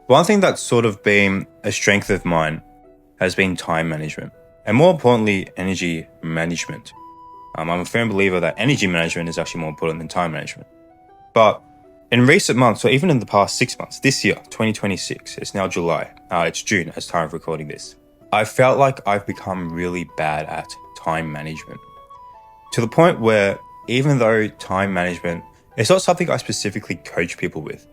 One thing that's sort of been a strength of mine has been time management, and more importantly, energy management. I'm a firm believer that energy management is actually more important than time management. But in recent months, or even in the past 6 months, this year, 2026, it's now July, it's June as time of recording this, I felt like I've become really bad at time management. To the point where even though time management is not something I specifically coach people with,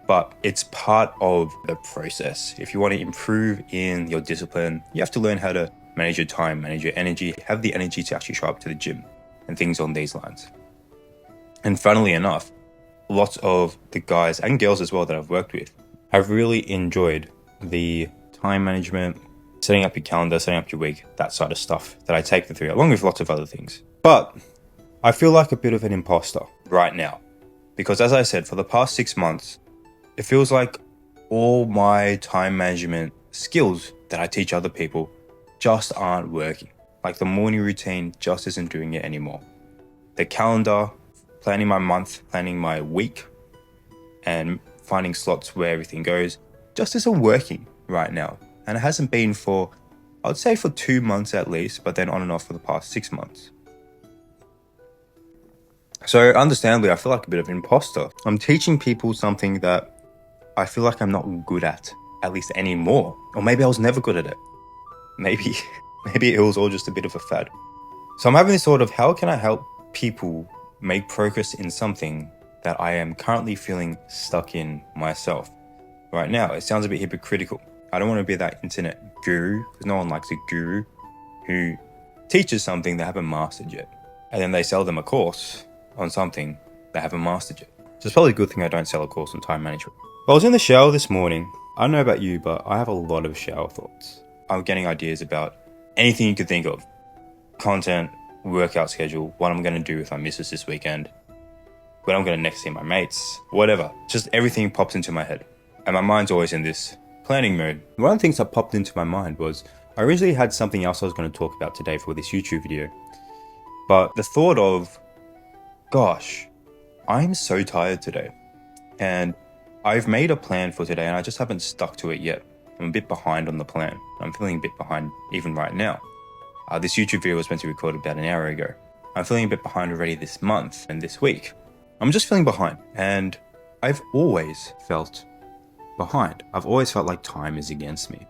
but it's part of the process. If you want to improve in your discipline, you have to learn how to manage your time, manage your energy, have the energy to actually show up to the gym and things on these lines. And funnily enough, lots of the guys and girls as well that I've worked with have really enjoyed the time management, setting up your calendar, setting up your week, that sort of stuff that I take them through, along with lots of other things. But I feel like a bit of an imposter right now, because as I said, for the past 6 months, it feels like all my time management skills that I teach other people just aren't working. Like the morning routine just isn't doing it anymore. The calendar, planning my month, planning my week, and finding slots where everything goes just isn't working right now. And it hasn't been for, I would say for 2 months at least, but then on and off for the past 6 months. So understandably, I feel like a bit of an imposter. I'm teaching people something that I feel like I'm not good at least anymore. Or maybe I was never good at it. Maybe it was all just a bit of a fad. So I'm having this thought of how can I help people make progress in something that I am currently feeling stuck in myself. Right now, it sounds a bit hypocritical. I don't want to be that internet guru, because no one likes a guru who teaches something they haven't mastered yet. And then they sell them a course on something they haven't mastered yet. So it's probably a good thing I don't sell a course on time management. I was in the shower this morning. I don't know about you, but I have a lot of shower thoughts. I'm getting ideas about anything you could think of. Content, workout schedule, what I'm going to do with my missus this weekend, when I'm going to next see my mates, whatever. Just everything pops into my head. And my mind's always in this planning mode. One of the things that popped into my mind was I originally had something else I was going to talk about today for this YouTube video. But the thought of, gosh, I'm so tired today. And I've made a plan for today and I just haven't stuck to it yet. I'm a bit behind on the plan. I'm feeling a bit behind even right now. This YouTube video was meant to be recorded about an hour ago. I'm feeling a bit behind already this month and this week. I'm just feeling behind. And I've always felt behind. I've always felt like time is against me.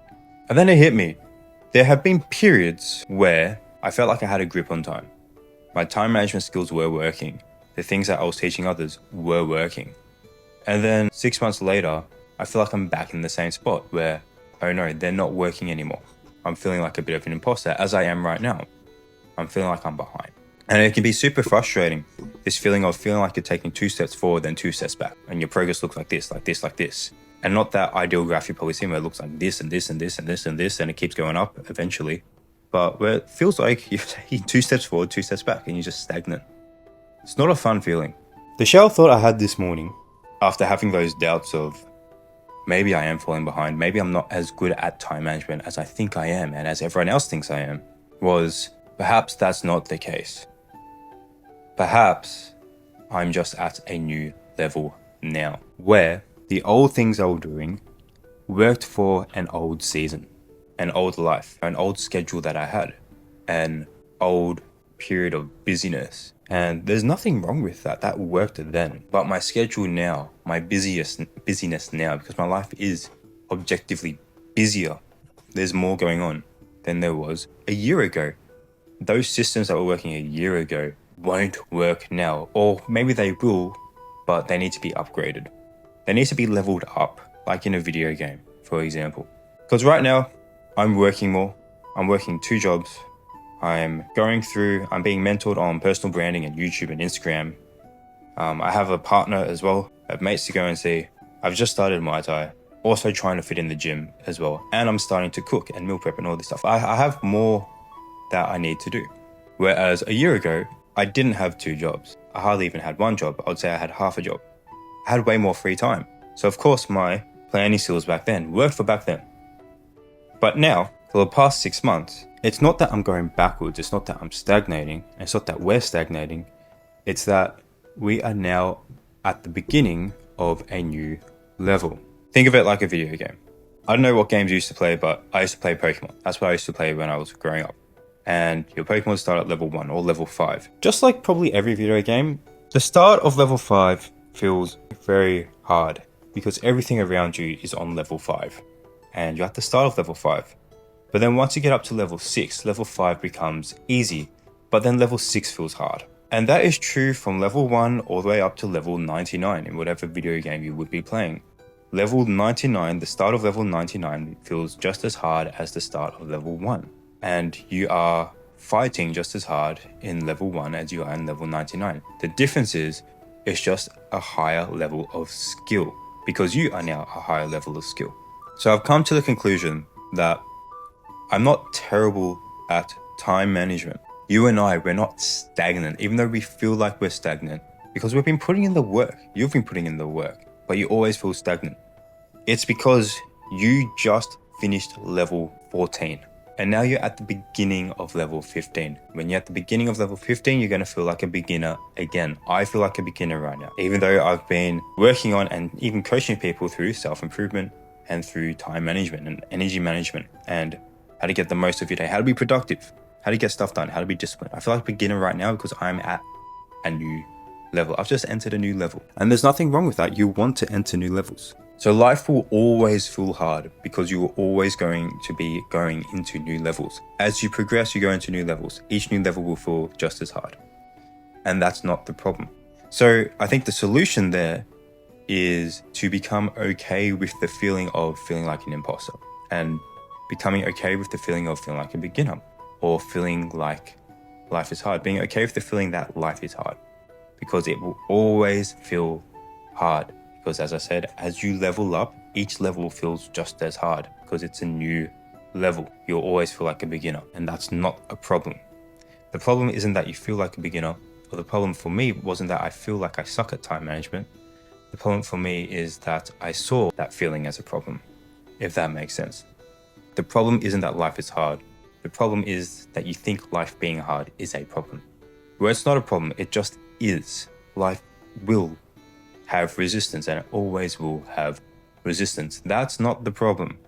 And then it hit me. There have been periods where I felt like I had a grip on time. My time management skills were working. The things that I was teaching others were working. And then 6 months later, I feel like I'm back in the same spot where, oh no, they're not working anymore. I'm feeling like a bit of an imposter, as I am right now. I'm feeling like I'm behind. And it can be super frustrating, this feeling of feeling like you're taking 2 steps forward, then 2 steps back. And your progress looks like this, like this, like this. And not that ideal graph you've probably seen where it looks like this and this and this and this and this, and it keeps going up eventually. But where it feels like you're taking 2 steps forward, 2 steps back, and you're just stagnant. It's not a fun feeling. The shower thought I had this morning, after having those doubts of maybe I am falling behind, maybe I'm not as good at time management as I think I am and as everyone else thinks I am, was perhaps that's not the case. Perhaps I'm just at a new level now, where the old things I was doing worked for an old season, an old life, an old schedule that I had, an old period of busyness. And there's nothing wrong with that. That worked then. But my schedule now, my busyness now, because my life is objectively busier. There's more going on than there was a year ago. Those systems that were working a year ago won't work now. Or maybe they will, but they need to be upgraded. They need to be leveled up, like in a video game, for example. Because right now, I'm working more. I'm working 2 jobs. I'm being mentored on personal branding and YouTube and Instagram. I have a partner as well, I have mates to go and see. I've just started Muay Thai, also trying to fit in the gym as well. And I'm starting to cook and meal prep and all this stuff. I have more that I need to do. Whereas a year ago, I didn't have 2 jobs. I hardly even had 1 job. I would say I had half a job. I had way more free time. So of course my planning skills back then worked for back then. But now, for the past 6 months, it's not that I'm going backwards, it's not that I'm stagnating, it's not that we're stagnating, it's that we are now at the beginning of a new level. Think of it like a video game. I don't know what games you used to play, but I used to play Pokemon. That's what I used to play when I was growing up. And your Pokemon start at level 1 or level 5. Just like probably every video game, the start of level 5 feels very hard because everything around you is on level 5. And you're at the start of level 5. But then once you get up to level 6, level 5 becomes easy. But then level 6 feels hard. And that is true from level 1 all the way up to level 99 in whatever video game you would be playing. Level 99, the start of level 99 feels just as hard as the start of level 1. And you are fighting just as hard in level 1 as you are in level 99. The difference is, it's just a higher level of skill because you are now a higher level of skill. So I've come to the conclusion that I'm not terrible at time management. You and I, we're not stagnant, even though we feel like we're stagnant because we've been putting in the work. You've been putting in the work, but you always feel stagnant. It's because you just finished level 14 and now you're at the beginning of level 15. When you're at the beginning of level 15, you're going to feel like a beginner again. I feel like a beginner right now, even though I've been working on and even coaching people through self-improvement and through time management and energy management and how to get the most of your day, how to be productive, how to get stuff done, how to be disciplined. I feel like a beginner right now because I'm at a new level. I've just entered a new level. And there's nothing wrong with that. You want to enter new levels. So life will always feel hard because you are always going to be going into new levels. As you progress, you go into new levels. Each new level will feel just as hard. And that's not the problem. So I think the solution there is to become okay with the feeling of feeling like an imposter and becoming okay with the feeling of feeling like a beginner or feeling like life is hard. Being okay with the feeling that life is hard because it will always feel hard. Because as I said, as you level up, each level feels just as hard because it's a new level. You'll always feel like a beginner, and that's not a problem. The problem isn't that you feel like a beginner, or the problem for me wasn't that I feel like I suck at time management. The problem for me is that I saw that feeling as a problem, if that makes sense. The problem isn't that life is hard. The problem is that you think life being hard is a problem. Well, it's not a problem, it just is. Life will have resistance and it always will have resistance. That's not the problem.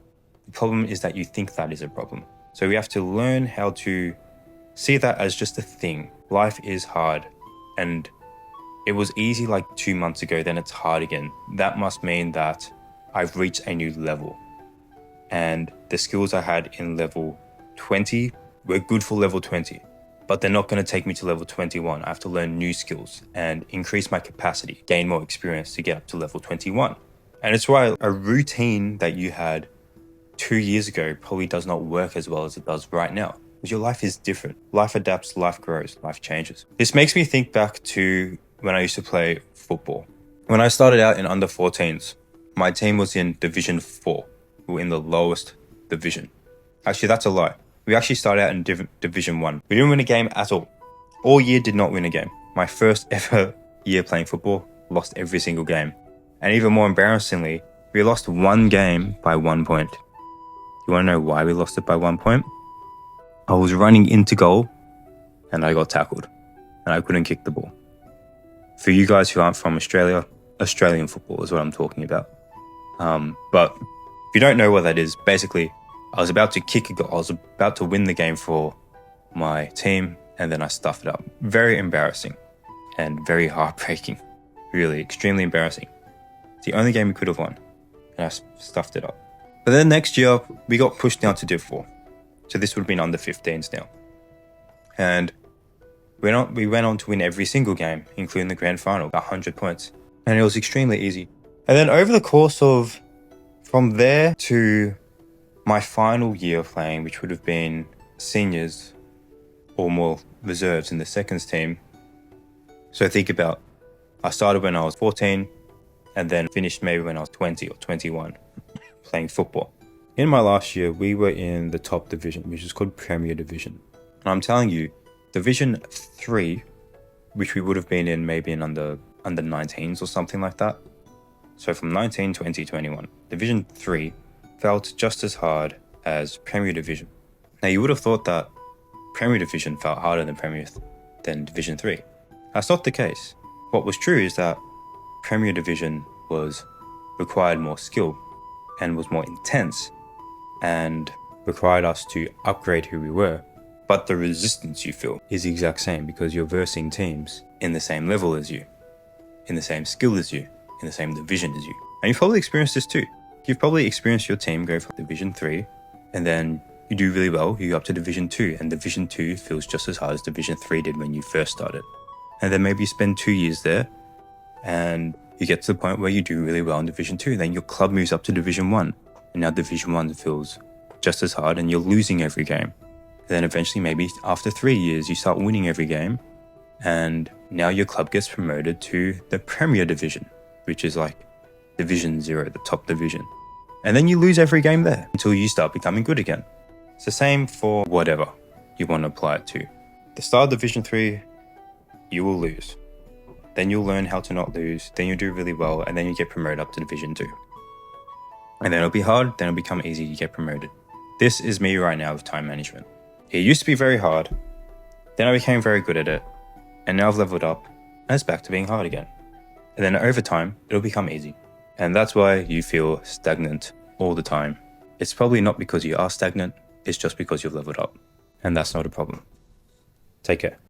The problem is that you think that is a problem. So we have to learn how to see that as just a thing. Life is hard and it was easy like 2 months ago, then it's hard again. That must mean that I've reached a new level. And the skills I had in level 20 were good for level 20. But they're not going to take me to level 21. I have to learn new skills and increase my capacity, gain more experience to get up to level 21. And it's why a routine that you had 2 years ago probably does not work as well as it does right now. Because your life is different. Life adapts, life grows, life changes. This makes me think back to when I used to play football. When I started out in under 14s, my team was in Division 4. We were in the lowest division. Actually, that's a lie. We actually started out in Division 1. We didn't win a game at all. All year did not win a game. My first ever year playing football, lost every single game. And even more embarrassingly, we lost one game by 1 point. You want to know why we lost it by 1 point? I was running into goal and I got tackled and I couldn't kick the ball. For you guys who aren't from Australia, Australian football is what I'm talking about. But if you don't know what that is, basically, I was about to kick a goal. I was about to win the game for my team, and then I stuffed it up. Very embarrassing and very heartbreaking. Really, extremely embarrassing. It's the only game we could have won, and I stuffed it up. But then next year, we got pushed down to Div 4. So this would have been under 15s now. And we went on to win every single game, including the grand final, 100 points. And it was extremely easy. And then over the course of, from there to my final year of playing, which would have been seniors or more reserves in the seconds team. So think about, I started when I was 14 and then finished maybe when I was 20 or 21 playing football. In my last year, we were in the top division, which is called Premier Division. And I'm telling you, Division 3, which we would have been in maybe in under 19s or something like that. So from 19, 20, 21, Division 3 felt just as hard as Premier Division. Now you would have thought that Premier Division felt harder than Division 3. That's not the case. What was true is that Premier Division required more skill. and was more intense and required us to upgrade who we were. But the resistance you feel is the exact same because you're versing teams in the same level as you, in the same skill as you, in the same division as you. And you've probably experienced this too. You've probably experienced your team go from Division 3 and then you do really well, you go up to Division 2, and Division 2 feels just as hard as Division 3 did when you first started. And then maybe you spend 2 years there and you get to the point where you do really well in Division 2. Then your club moves up to Division 1, and now Division 1 feels just as hard and you're losing every game. And then eventually, maybe after 3 years, you start winning every game, and now your club gets promoted to the Premier Division, which is like Division 0, the top division. And then you lose every game there until you start becoming good again. It's the same for whatever you want to apply it to. The start of Division 3, you will lose. Then you'll learn how to not lose, then you'll do really well, and then you get promoted up to Division 2. And then it'll be hard, then it'll become easy to get promoted. This is me right now with time management. It used to be very hard, then I became very good at it, and now I've leveled up, and it's back to being hard again. And then over time, it'll become easy. And that's why you feel stagnant all the time. It's probably not because you are stagnant, it's just because you've leveled up. And that's not a problem. Take care.